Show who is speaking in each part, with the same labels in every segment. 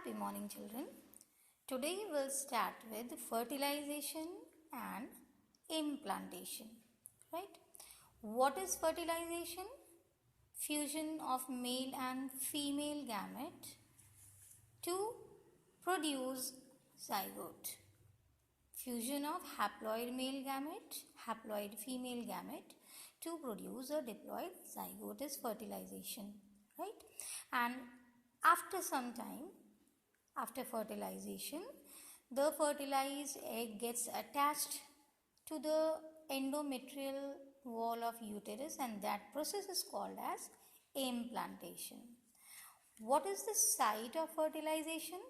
Speaker 1: Happy morning, children. Today we'll start with fertilization and implantation. Right? What is fertilization? Fusion of male and female gamete to produce zygote. Fusion of haploid male gamete, haploid female gamete to produce a diploid zygote is fertilization. Right? And after some time, after fertilization, the fertilized egg gets attached to the endometrial wall of uterus, and that process is called as implantation. What is the site of fertilization?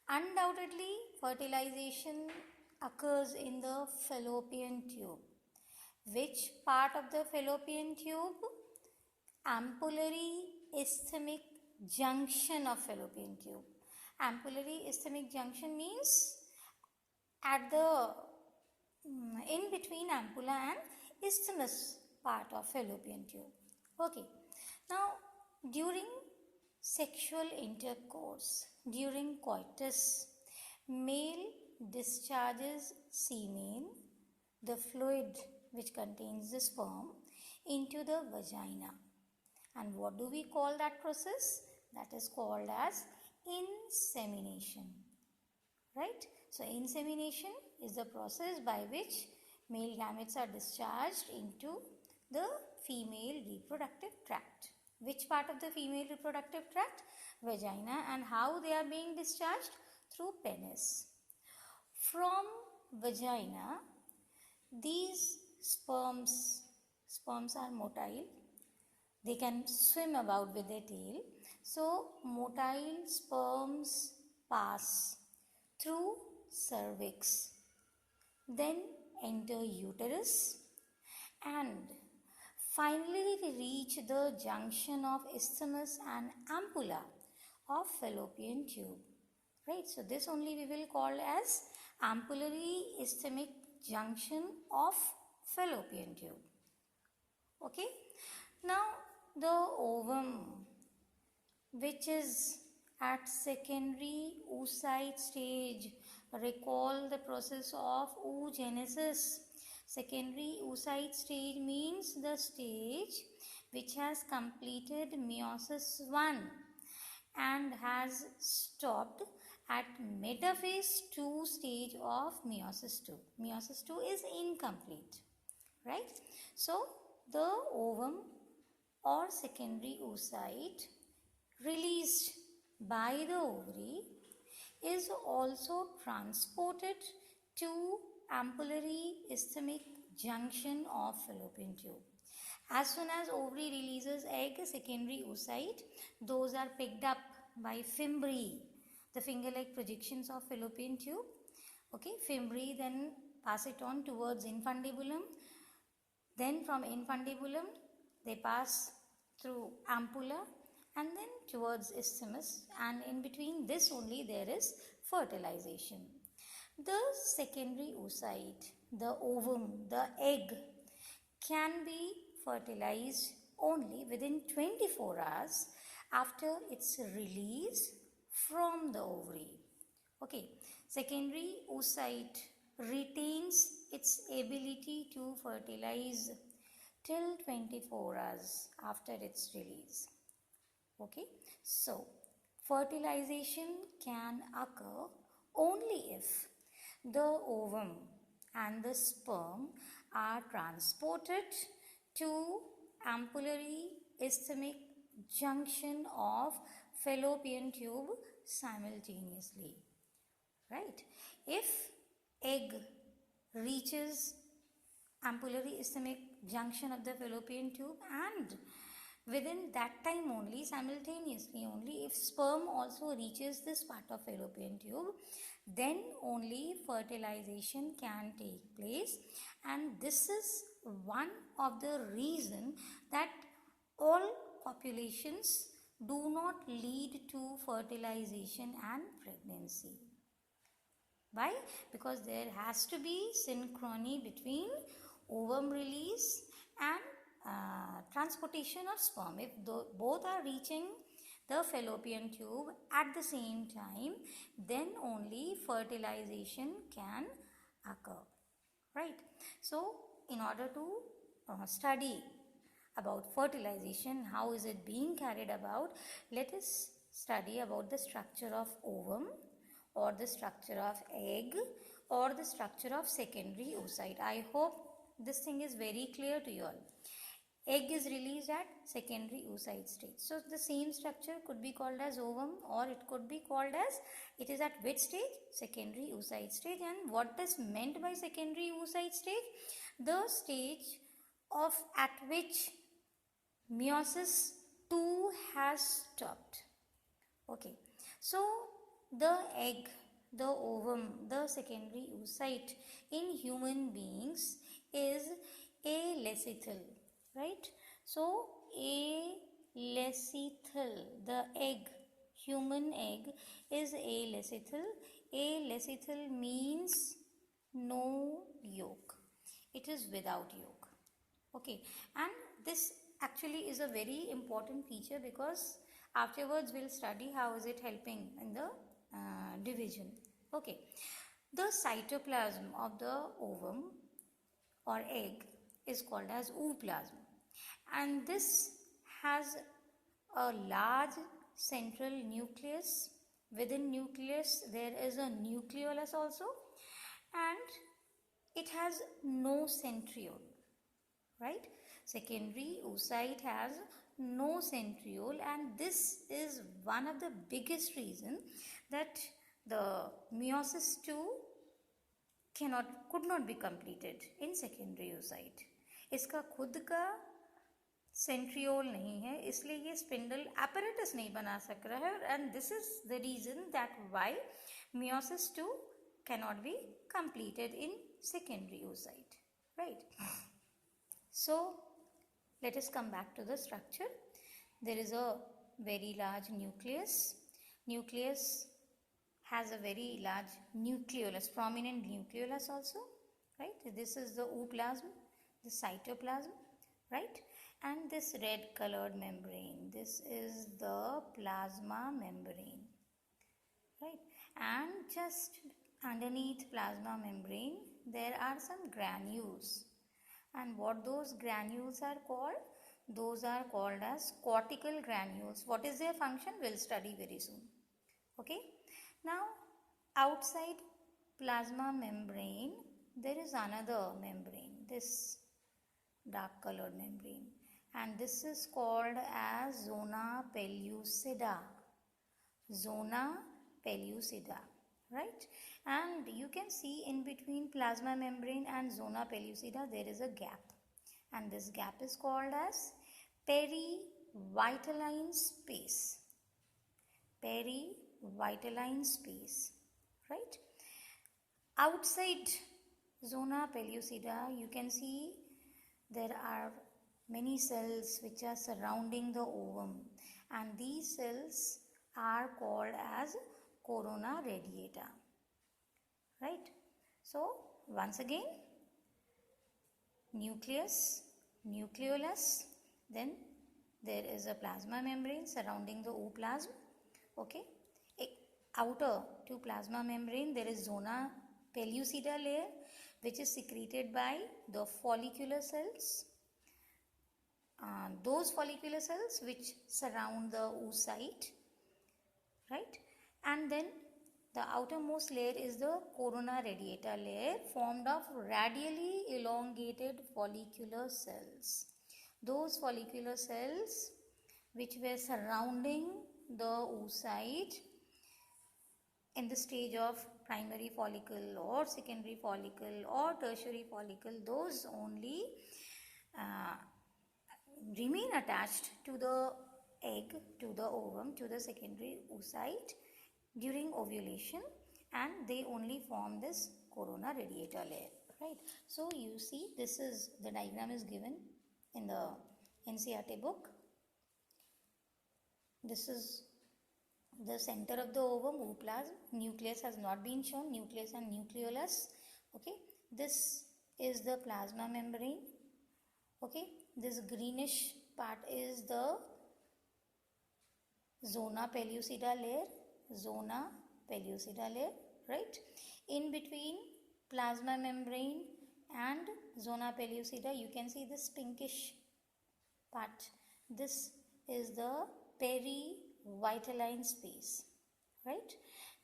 Speaker 1: Undoubtedly, fertilization occurs in the fallopian tube. Which part of the fallopian tube? Ampullary isthmic junction of fallopian tube. Ampullary isthmic junction means at the in between ampulla and isthmus part of fallopian tube. Okay. Now, during sexual intercourse, during coitus, male discharges semen, the fluid which contains the sperm, into the vagina. And what do we call that process? That is called as insemination. Right? So, insemination is the process by which male gametes are discharged into the female reproductive tract. Which part of the female reproductive tract? Vagina. And how they are being discharged? Through penis. From vagina, these sperms are motile. They can swim about with their tail. So, motile sperms pass through cervix, then enter uterus, and finally reach the junction of isthmus and ampulla of fallopian tube. Right? So, this only we will call as ampullary isthmic junction of fallopian tube. Okay? Now, the ovum, which is at secondary oocyte stage, recall the process of oogenesis. Secondary oocyte stage means the stage which has completed meiosis 1 and has stopped at metaphase 2 stage of meiosis 2. Meiosis 2 is incomplete. Right? So, the ovum or secondary oocyte released by the ovary is also transported to ampullary isthmic junction of fallopian tube. As soon as ovary releases egg, secondary oocyte, those are picked up by fimbriae, the finger-like projections of fallopian tube. Okay, fimbriae then pass it on towards infundibulum. Then from infundibulum, they pass through ampulla and then towards isthmus, and in between this only there is fertilization. The secondary oocyte, the ovum, the egg can be fertilized only within 24 hours after its release from the ovary. Okay, secondary oocyte retains its ability to fertilize till 24 hours after its release. Okay, so fertilization can occur only if the ovum and the sperm are transported to ampullary isthmic junction of fallopian tube simultaneously. Right? If egg reaches ampullary isthmic junction of the fallopian tube, and within that time only, simultaneously only, if sperm also reaches this part of fallopian tube, then only fertilization can take place. And this is one of the reason that all copulations do not lead to fertilization and pregnancy. Why? Because there has to be synchrony between ovum release and transportation of sperm. If both are reaching the fallopian tube at the same time, then only fertilization can occur, right? So in order to study about fertilization, how is it being carried about, let us study about the structure of ovum, or the structure of egg, or the structure of secondary oocyte. I hope this thing is very clear to you all. Egg is released at secondary oocyte stage. So the same structure could be called as ovum, or it could be called as, it is at which stage? Secondary oocyte stage. And what is meant by secondary oocyte stage? The stage of at which meiosis 2 has stopped. Okay, so the egg, the ovum, the secondary oocyte in human beings is alecithal, right? So alecithal, the egg, human egg is alecithal. Alecithal means no yolk. It is without yolk. Okay, and this actually is a very important feature, because afterwards we'll study how is it helping in the division. Okay, the cytoplasm of the ovum or egg is called as ooplasm, and this has a large central nucleus. Within nucleus there is a nucleolus also, and it has no centriole, right? Secondary oocyte has no centriole, and this is one of the biggest reason that the meiosis 2 could not be completed in secondary oocyte. इसका खुद का centriole नहीं है, इसलिए ये spindle apparatus नहीं बना सक रहा है, and this is the reason that why meiosis 2 cannot be completed in secondary oocyte, right? So let us come back to the structure. There is a very large nucleus. Nucleus has a very large nucleolus, prominent nucleolus also, right? This is the ooplasm, the cytoplasm, right? And this red colored membrane, this is the plasma membrane, right? And just underneath plasma membrane there are some granules. And what those granules are called? Those are called as cortical granules. What is their function? We'll study very soon. Okay. Now, outside plasma membrane, there is another membrane, this dark colored membrane. And this is called as zona pellucida. Zona pellucida, right? And you can see in between plasma membrane and zona pellucida there is a gap, and this gap is called as perivitelline space. Perivitelline space, right? Outside zona pellucida you can see there are many cells which are surrounding the ovum, and these cells are called as corona radiata, right? So once again, nucleus, nucleolus, then there is a plasma membrane surrounding the ooplasm. Okay, outer to plasma membrane there is zona pellucida layer, which is secreted by the follicular cells. Those follicular cells which surround the oocyte, right? And then the outermost layer is the corona radiata layer, formed of radially elongated follicular cells. Those follicular cells which were surrounding the oocyte in the stage of primary follicle or secondary follicle or tertiary follicle, those only remain attached to the egg, to the ovum, to the secondary oocyte during ovulation, and they only form this corona radiata layer, right? So you see, this is the diagram is given in the NCERT book. This is the center of the ovum, ooplasm. Nucleus has not been shown, nucleus and nucleolus. Okay, this is the plasma membrane. Okay, this greenish part is the zona pellucida layer, right? In between plasma membrane and zona pellucida, you can see this pinkish part. This is the perivitelline space, right?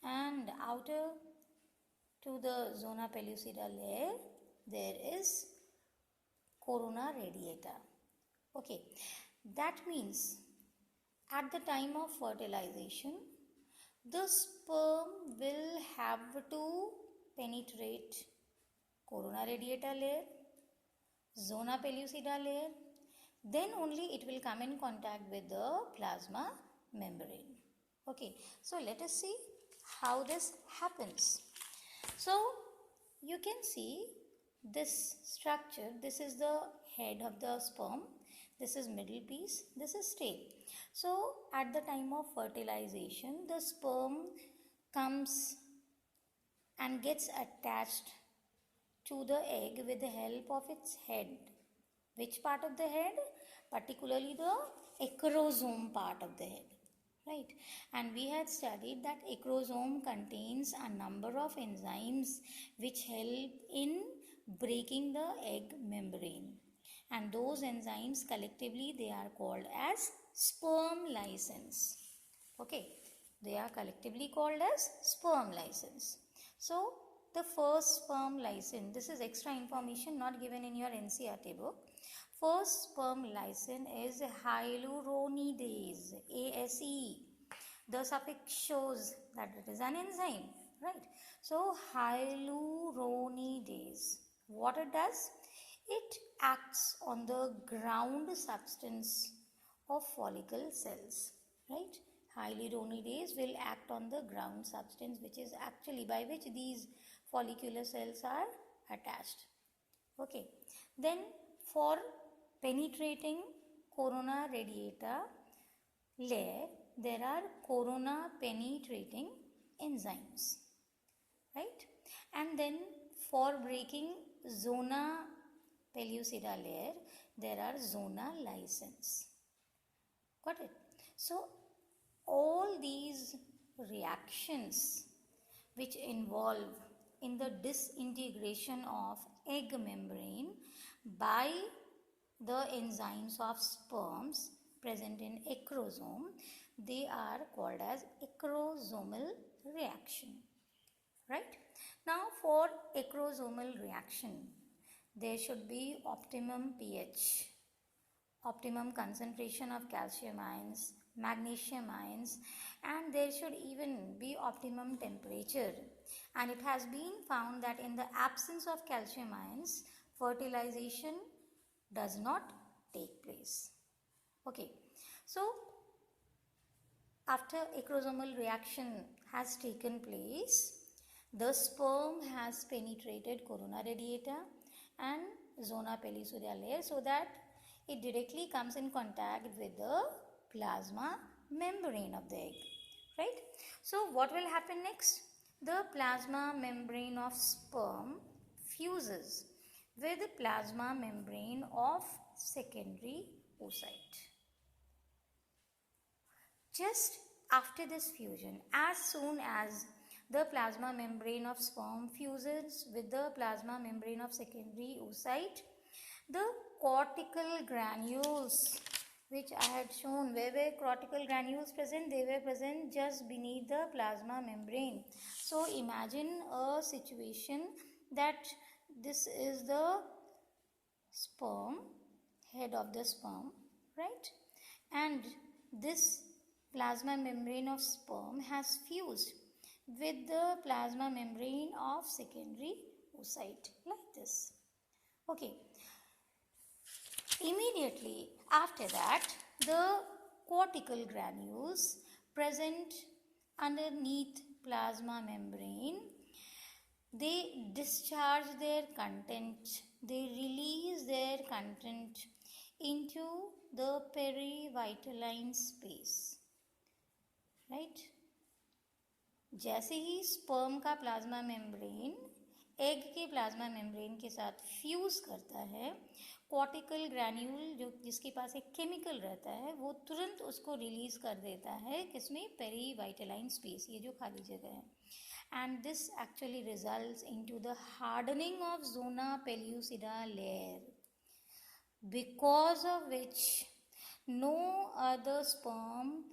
Speaker 1: And outer to the zona pellucida layer, there is corona radiata. Okay, that means at the time of fertilization, the sperm will have to penetrate corona radiata layer, zona pellucida layer, then only it will come in contact with the plasma membrane. Okay, so let us see how this happens. So you can see this structure. This is the head of the sperm, this is middle piece, this is tail. So at the time of fertilization, the sperm comes and gets attached to the egg with the help of its head. Which part of the head? Particularly the acrosome part of the head, right? And we had studied that acrosome contains a number of enzymes which help in breaking the egg membrane, and those enzymes collectively they are called as sperm lysins. Okay, they are collectively called as sperm lysins. So the first sperm lysin, this is extra information not given in your NCERT book. First sperm lysin is hyaluronidase, ASE. The suffix shows that it is an enzyme, right? So hyaluronidase, what it does? It acts on the ground substance of follicle cells, right? Hyaluronidase will act on the ground substance, which is actually by which these follicular cells are attached. Okay, then for penetrating corona radiata layer, there are corona penetrating enzymes, right? And then for breaking zona pellucida layer, there are zona lysins. Got it? So all these reactions which involve in the disintegration of egg membrane by the enzymes of sperms present in acrosome, they are called as acrosomal reaction, right? Now for acrosomal reaction, there should be optimum pH, optimum concentration of calcium ions, magnesium ions, and there should even be optimum temperature. And it has been found that in the absence of calcium ions, fertilization does not take place. Okay, so after acrosomal reaction has taken place, the sperm has penetrated corona radiata and zona pellucida layer so that it directly comes in contact with the plasma membrane of the egg, right? So what will happen next? The plasma membrane of sperm fuses with the plasma membrane of secondary oocyte. Just after this fusion, as soon as the plasma membrane of sperm fuses with the plasma membrane of secondary oocyte, the cortical granules which I had shown, where were cortical granules present? They were present just beneath the plasma membrane. So imagine a situation that this is the sperm, head of the sperm, right? And this plasma membrane of sperm has fused with the plasma membrane of secondary oocyte like this. Okay. Immediately after that, the cortical granules present underneath plasma membrane, they discharge their content, they release their content into the perivitelline space, right? जैसे ही sperm का plasma membrane egg के plasma membrane के साथ fuse करता है, cortical granule जो जिसके पास एक केमिकल रहता है वो तुरंत उसको रिलीज कर देता है, किसमें, पेरीवाइटलाइन स्पेस, ये जो खाली जगह है. And this actually results into the hardening of zona pellucida layer, because of which no other sperm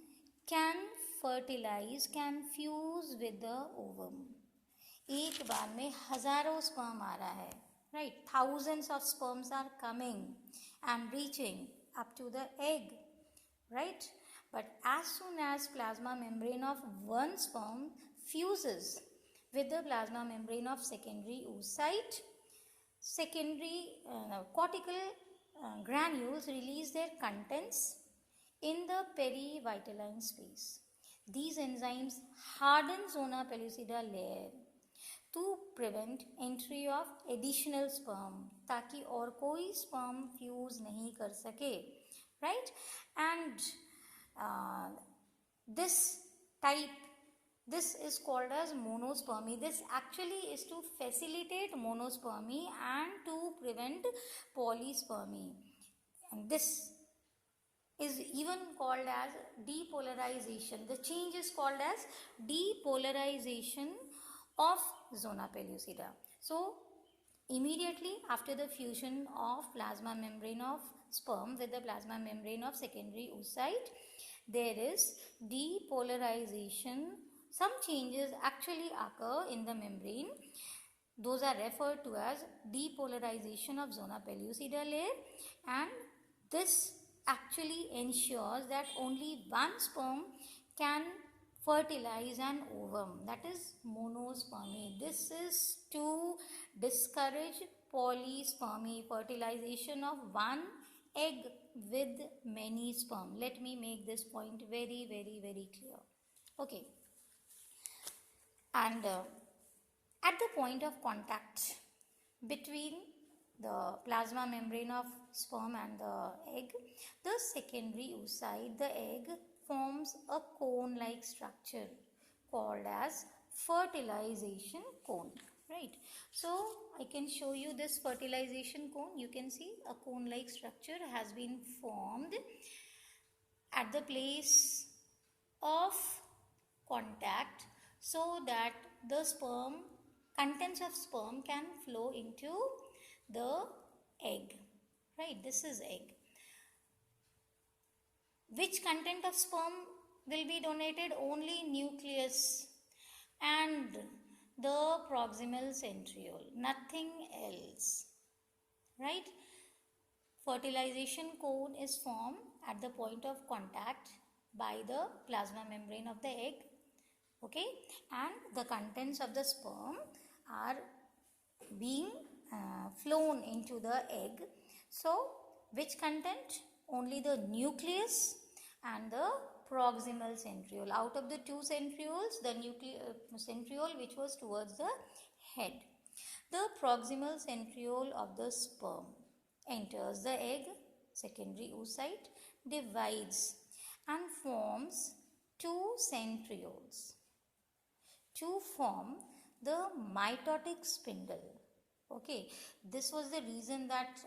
Speaker 1: can fertilize, can fuse with the ovum. एक बार में हजारों स्पर्म आ रहा है, right? Thousands of sperms are coming and reaching up to the egg, right? But as soon as plasma membrane of one sperm fuses with the plasma membrane of secondary oocyte, secondary cortical granules release their contents in the perivitelline space. These enzymes harden zona pellucida layer to prevent entry of additional sperm, ताकि और कोई sperm fuse नहीं कर सके, right? And this is called as monospermy. This actually is to facilitate monospermy and to prevent polyspermy. And this is even called as depolarization. The change is called as depolarization of zona pellucida. So immediately after the fusion of plasma membrane of sperm with the plasma membrane of secondary oocyte, there is depolarization. Some changes actually occur in the membrane. Those are referred to as depolarization of zona pellucida layer, and this actually ensures that only one sperm can fertilize an ovum, that is monospermy. This is to discourage polyspermy, fertilization of one egg with many sperm. Let me make this point very, very, very clear. Okay. And at the point of contact between the plasma membrane of sperm and the egg, the secondary oocyte, the egg, forms a cone-like structure called as fertilization cone, right? So I can show you this fertilization cone. You can see a cone-like structure has been formed at the place of contact, so that the sperm, contents of sperm can flow into the egg, right? This is egg. Which content of sperm will be donated? Only nucleus and the proximal centriole, nothing else, right? Fertilization cone is formed at the point of contact by the plasma membrane of the egg, okay, and the contents of the sperm are being flown into the egg. So which content? Only the nucleus and the proximal centriole. Out of the two centrioles, the centriole which was towards the head. The proximal centriole of the sperm enters the egg, secondary oocyte, divides and forms two centrioles to form the mitotic spindle. Okay, this was the reason that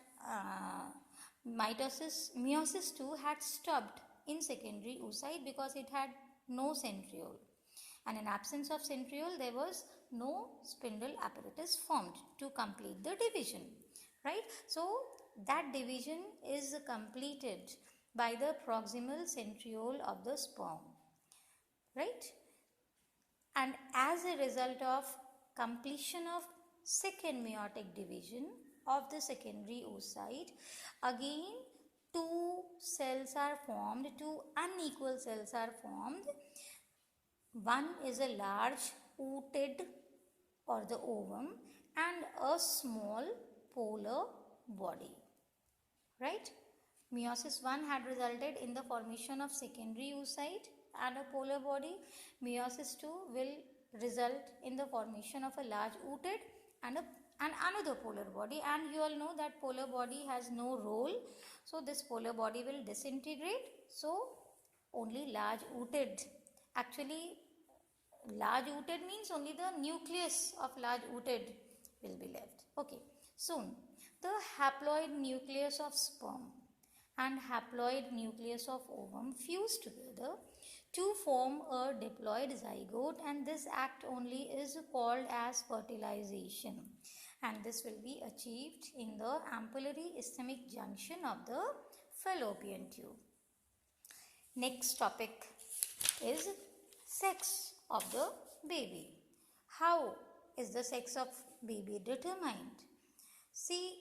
Speaker 1: meiosis 2 had stopped in secondary oocyte, because it had no centriole, and in absence of centriole there was no spindle apparatus formed to complete the division, right? So that division is completed by the proximal centriole of the sperm, right? And as a result of completion of second meiotic division of the secondary oocyte, again two cells are formed, two unequal cells are formed. One is a large ooted or the ovum and a small polar body, right? Meiosis 1 had resulted in the formation of secondary oocyte and a polar body. Meiosis 2 will result in the formation of a large ooted and another polar body, and you all know that polar body has no role, so this polar body will disintegrate. So only large ooted, actually large ooted means only the nucleus of large ooted will be left. Okay, soon the haploid nucleus of sperm and haploid nucleus of ovum fuse together to form a diploid zygote, and this act only is called as fertilization, and this will be achieved in the ampullary ischemic junction of the fallopian tube. Next topic is sex of the baby. How is the sex of baby determined? See,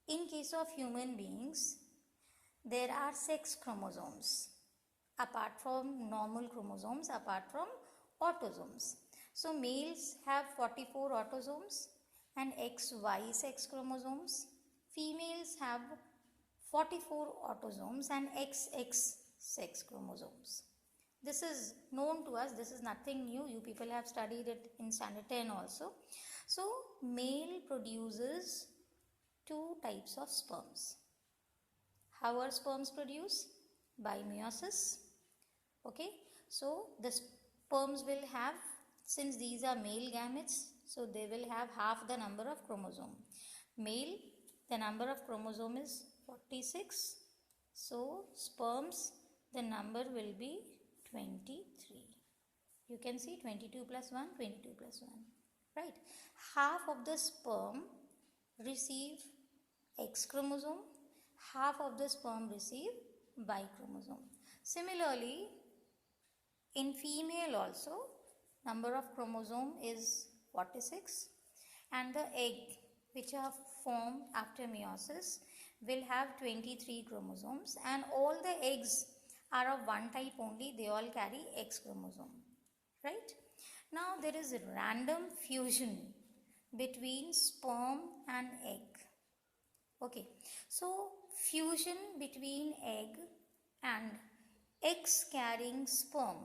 Speaker 1: in case of human beings, there are 6 chromosomes apart from normal chromosomes, apart from autosomes. So males have 44 autosomes and XY sex chromosomes. Females have 44 autosomes and XX sex chromosomes. This is known to us, this is nothing new, you people have studied it in standard 10 also. So male produces 2 types of sperms. How are sperms produced? By meiosis. Okay, so the sperms will have, since these are male gametes, so they will have half the number of chromosome. Male, the number of chromosome is 46. So sperms, the number will be 23. You can see 22 plus 1, 22 plus 1. Right. Half of the sperm receive X chromosome, half of the sperm receive Y chromosome. Similarly, in female also, number of chromosome is 46, and the egg which are formed after meiosis will have 23 chromosomes, and all the eggs are of one type only, they all carry X chromosome, right? Now there is random fusion between sperm and egg. Okay, so fusion between egg and X carrying sperm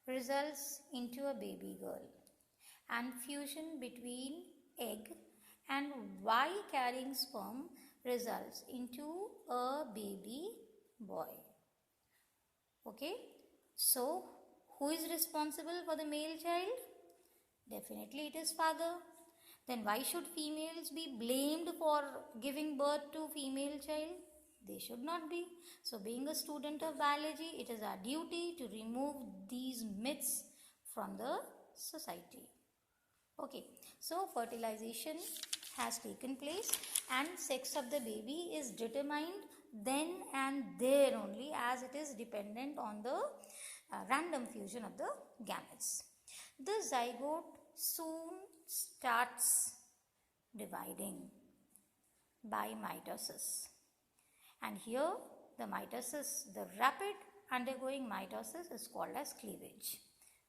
Speaker 1: results into a baby girl, and fusion between egg and Y carrying sperm results into a baby boy. Okay, so who is responsible for the male child? Definitely it is father. Then why should females be blamed for giving birth to female child? They should not be. So being a student of biology, it is our duty to remove these myths from the society. Okay, so fertilization has taken place and sex of the baby is determined then and there only, as it is dependent on the random fusion of the gametes. The zygote soon starts dividing by mitosis, and here the mitosis, the rapid undergoing mitosis is called as cleavage,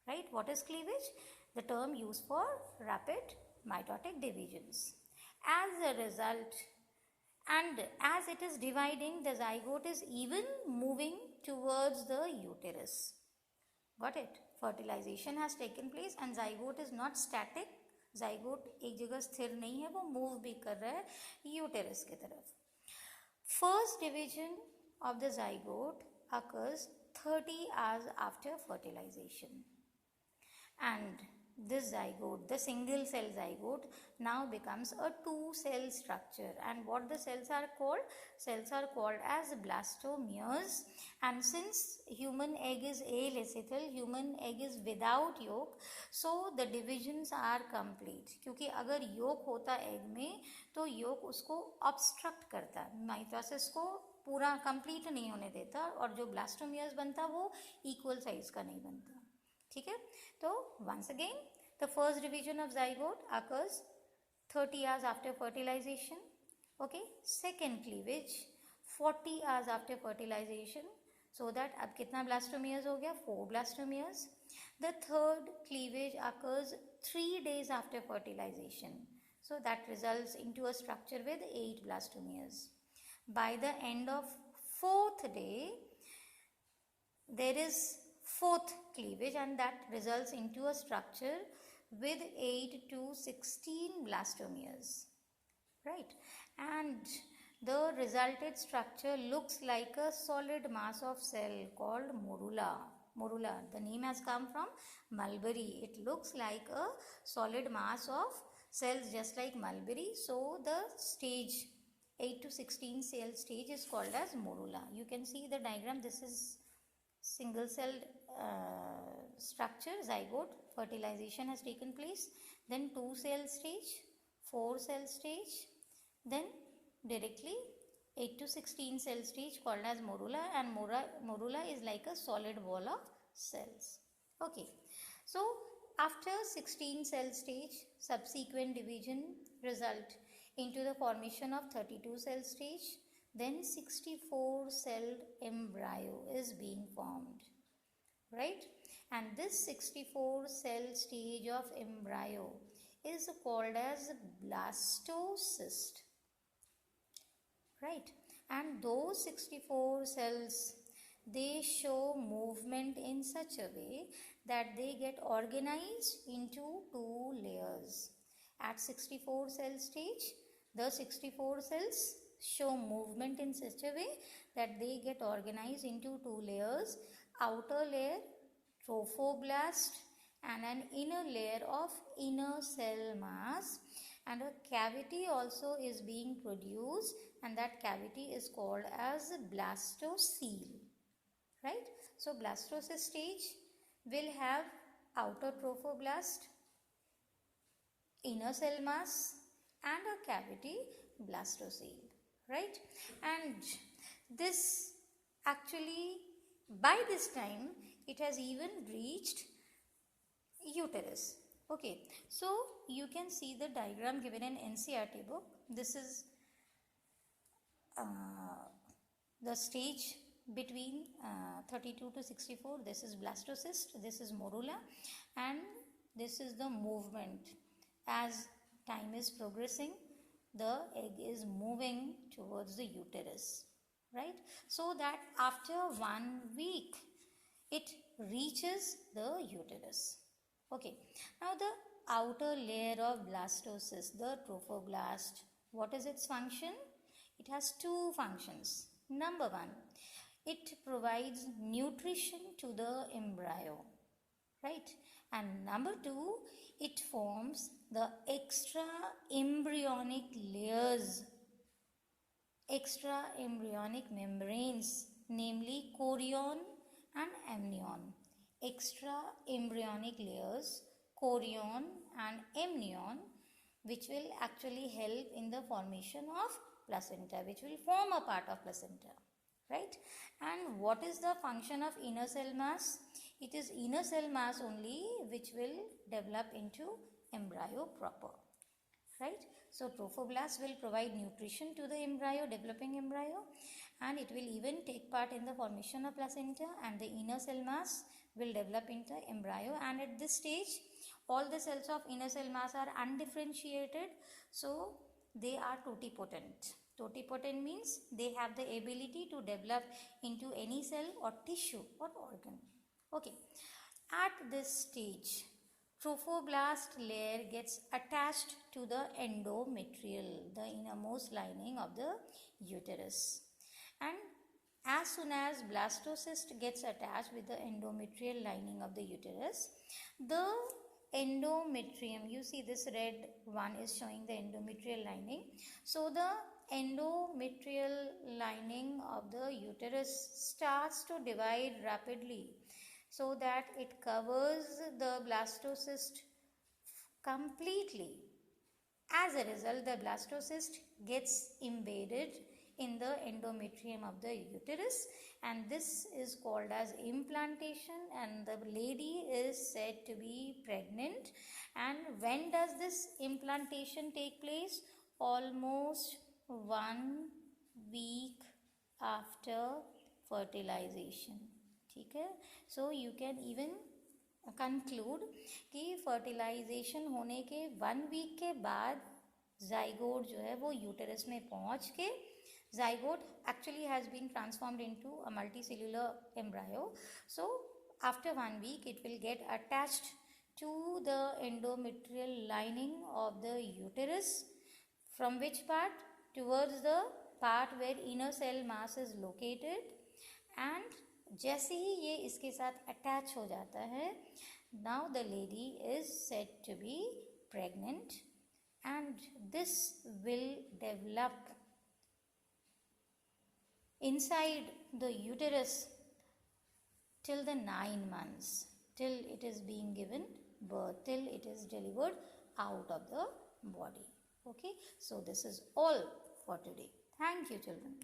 Speaker 1: right? What is cleavage? The term used for rapid mitotic divisions. As a result, and as it is dividing, the zygote is even moving towards the uterus. Got it? Fertilization has taken place and zygote is not static. zygote एक जगह स्थिर नहीं है, वो move भी कर रहा है यूटेरस की तरफ. First division of the zygote occurs 30 hours after fertilization, and this zygote, the single cell zygote, now becomes a 2-cell structure, and what the cells are called? Cells are called as blastomeres. And since human egg is alecithal, human egg is without yolk, so the divisions are complete. क्योंकि अगर yolk होता egg में तो yolk उसको obstruct करता, mitosis को पूरा complete नहीं होने देता, और जो blastomeres बनता वो equal size का नहीं बनता. ठीक है, तो once again the first division of zygote occurs 30 hours after fertilization. Okay, second cleavage 40 hours after fertilization, so that अब कितना blastomeres हो गया? 4 blastomeres. The third cleavage occurs 3 days after fertilization, so that results into a structure with 8 blastomeres. By the end of 4th day, there is 4th cleavage, and that results into a structure with 8 to 16 blastomeres, right? And the resulted structure looks like a solid mass of cell called morula. The name has come from mulberry. It looks like a solid mass of cells just like mulberry. So the stage 8 to 16 cell stage is called as morula. You can see the diagram. This is single celled structure, zygote. Fertilization has taken place. Then 2 cell stage, 4 cell stage, then directly 8 to 16 cell stage called as morula, and morula is like a solid wall of cells. Okay, so after 16 cell stage, subsequent division result into the formation of 32 cell stage, then 64 celled embryo is being formed, right? And this 64 cell stage of embryo is called as blastocyst, right? And those 64 cells, they show movement in such a way that they get organized into 2 layers. At 64 cell stage, the 64 cells show movement in such a way that they get organized into 2 layers. Outer layer, trophoblast, and an inner layer of inner cell mass, and a cavity also is being produced, and that cavity is called as blastocele, right? So blastocyst stage will have outer trophoblast, inner cell mass, and a cavity, blastocele, right? And this actually, by this time, it has even reached uterus. Okay, so you can see the diagram given in NCERT book. This is the stage between 32 to 64. This is blastocyst, this is morula, and this is the movement. As time is progressing, the egg is moving towards the uterus, right? So that after 1 week, it reaches the uterus. Okay, now the outer layer of blastocyst, the trophoblast, what is its function? It has 2 functions. Number 1, it provides nutrition to the embryo, right? And number 2, it forms the extra embryonic layers, extra embryonic membranes, namely chorion and amnion. Extra embryonic layers, chorion and amnion, which will actually help in the formation of placenta, which will form a part of placenta, right? And what is the function of inner cell mass? It is inner cell mass only which will develop into embryo proper, right? So trophoblast will provide nutrition to the embryo, developing embryo, and it will even take part in the formation of placenta, and the inner cell mass will develop into embryo. And at this stage, all the cells of inner cell mass are undifferentiated, so they are totipotent. Totipotent means they have the ability to develop into any cell or tissue or organ. Okay, at this stage, trophoblast layer gets attached to the endometrial, the innermost lining of the uterus. And as soon as blastocyst gets attached with the endometrial lining of the uterus, the endometrium, you see this red one is showing the endometrial lining. So the endometrial lining of the uterus starts to divide rapidly, so that it covers the blastocyst completely. As a result, the blastocyst gets embedded in the endometrium of the uterus, and this is called as implantation, and the lady is said to be pregnant. And when does this implantation take place? Almost 1 week after fertilization. ठीक है? So you can even conclude कि fertilization होने के 1 week के बाद zygote जो है वो uterus में पहुँच के, zygote actually has been transformed into a multicellular embryo. So after 1 week, it will get attached to the endometrial lining of the uterus. From which part? Towards the part where inner cell mass is located. And जैसे ही ये इसके साथ attach हो जाता है, now the lady is said to be pregnant, and this will develop inside the uterus till the 9 months, till it is being given birth, till it is delivered out of the body. Okay, so this is all for today. Thank you, children.